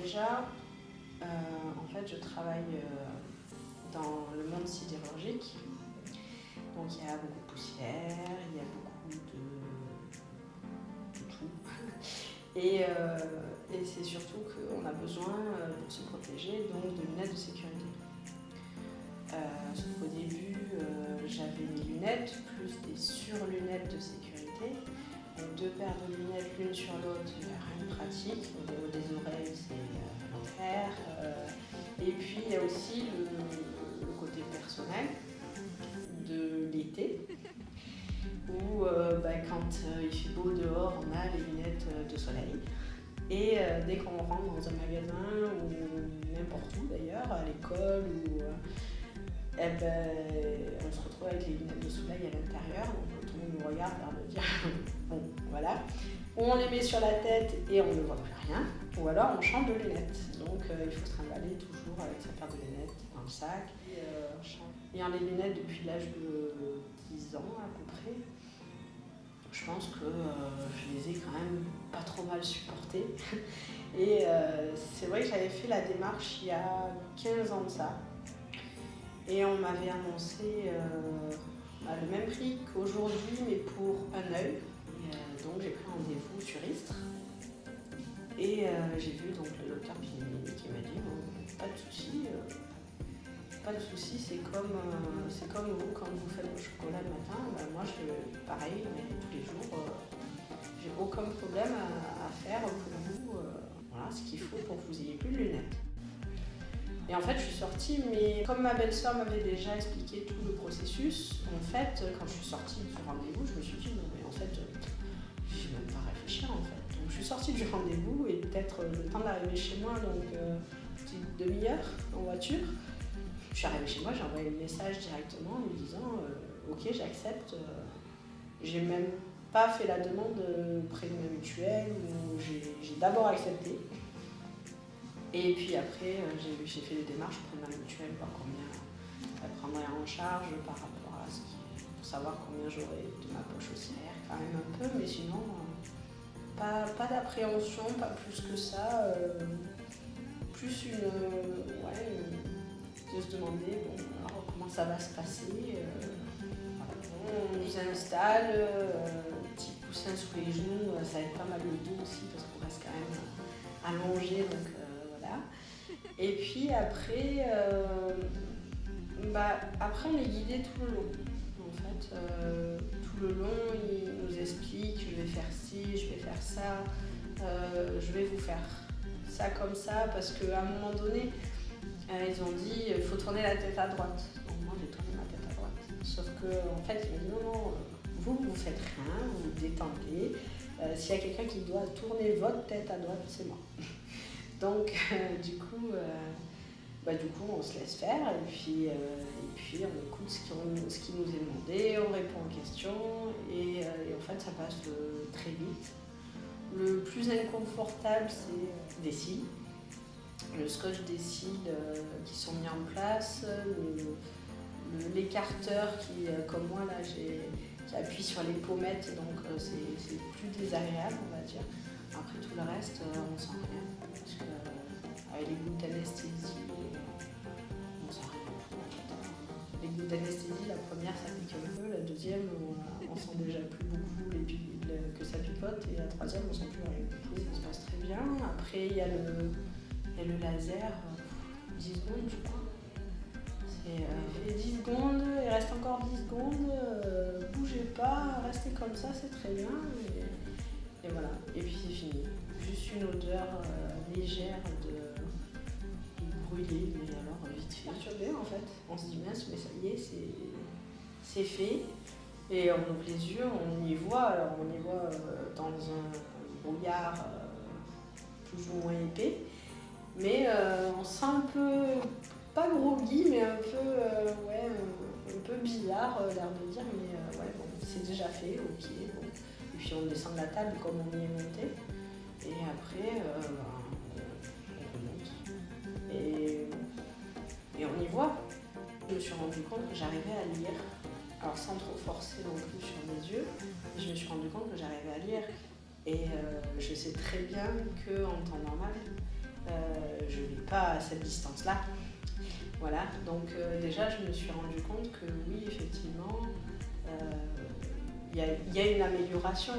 déjà, en fait, je travaille dans le monde sidérurgique. Donc il y a beaucoup de poussière, il y a beaucoup de tout. Et c'est surtout qu'on a besoin, pour se protéger, donc de lunettes de sécurité. Sauf qu'au début, j'avais mes lunettes, plus des surlunettes de sécurité. Donc 2 paires de lunettes l'une sur l'autre, il n'y a rien de pratique. Au niveau des oreilles, c'est l'enfer. Et puis il y a aussi le côté personnel de l'été, où quand il fait beau dehors, on a les lunettes de soleil. Et dès qu'on rentre dans un magasin, ou n'importe où d'ailleurs, à l'école, on se retrouve avec les lunettes de soleil à l'intérieur, donc tout le monde nous regarde l'air de dire bon voilà, on les met sur la tête et on ne voit plus rien, ou alors on change de lunettes, donc il faut se trimballer toujours avec sa paire de lunettes dans le sac. Ayant les lunettes depuis l'âge de 10 ans à peu près, je pense que je les ai quand même pas trop mal supportées. Et c'est vrai que j'avais fait la démarche il y a 15 ans de ça. Et on m'avait annoncé le même prix qu'aujourd'hui, mais pour un œil. Donc j'ai pris rendez-vous sur Istres. Et j'ai vu donc, le docteur Pinelli qui m'a dit pas de souci. Pas de souci, c'est comme vous quand vous faites le chocolat le matin. Moi je fais pareil, mais tous les jours. J'ai aucun problème à faire pour vous. Voilà ce qu'il faut pour que vous ayez plus de lunettes. Et en fait, je suis sortie, mais comme ma belle-sœur m'avait déjà expliqué tout le processus, en fait, quand je suis sortie du rendez-vous, je me suis dit non, mais en fait, je vais même pas réfléchir en fait. Donc je suis sortie du rendez-vous et peut-être le temps d'arriver chez moi, donc petite demi-heure en voiture. Je suis arrivée chez moi, j'ai envoyé le message directement en lui disant ok, j'accepte. J'ai même pas fait la demande auprès de ma mutuelle, où j'ai d'abord accepté. Et puis après, j'ai fait les démarches auprès de ma mutuelle, voir combien elle prendrait en charge par rapport à ce pour savoir combien j'aurais de ma poche aussi derrière, quand même un peu, mais sinon, pas d'appréhension, pas plus que ça. Plus de se demander alors, comment ça va se passer. On nous installe, petit coussin sous les genoux, ça aide pas mal le dos aussi parce qu'on reste quand même allongé. Donc, et puis après, après on est guidé tout le long. En fait, tout le long, ils nous expliquent je vais faire ci, je vais faire ça, je vais vous faire ça comme ça, parce qu'à un moment donné, ils ont dit il faut tourner la tête à droite. Donc moi j'ai tourné ma tête à droite. Sauf qu'en fait, ils m'ont dit non, vous faites rien, vous vous détendez. S'il y a quelqu'un qui doit tourner votre tête à droite, c'est moi. Donc du coup, on se laisse faire et puis on écoute ce qui nous est demandé, on répond aux questions et en fait ça passe très vite. Le plus inconfortable, c'est des cils, le scotch des cils qui sont mis en place, l'écarteur qui, comme moi là, qui appuie sur les pommettes, donc c'est plus désagréable on va dire. Après tout le reste, on sent rien. Parce qu'avec les gouttes d'anesthésie, on sent rien du tout en fait. Les gouttes d'anesthésie, la première ça pique un peu, la deuxième on sent déjà plus beaucoup que ça picote, et la troisième on sent plus rien du tout. Ça se passe très bien. Après il y a le laser, 10 secondes je crois. Il fait 10 secondes, il reste encore 10 secondes, bougez pas, restez comme ça, c'est très bien. Et voilà, et puis c'est fini. Juste une odeur légère de brûlé, mais alors vite fait. Perturbé en fait. On se dit mince, mais ça y est, c'est fait. Et on ouvre les yeux, on y voit. Alors on y voit dans un brouillard plus ou moins épais. Mais on sent un peu, pas groggy, mais un peu bizarre, l'air de dire, mais c'est déjà fait, ok. Bon. Et puis on descend de la table comme on y est monté. Et après, on remonte. Et on y voit. Je me suis rendu compte que j'arrivais à lire, alors sans trop forcer non plus sur mes yeux, je me suis rendu compte que j'arrivais à lire. Et je sais très bien qu'en temps normal, pas à cette distance-là. Voilà, donc déjà je me suis rendu compte que oui, effectivement, il y a une amélioration.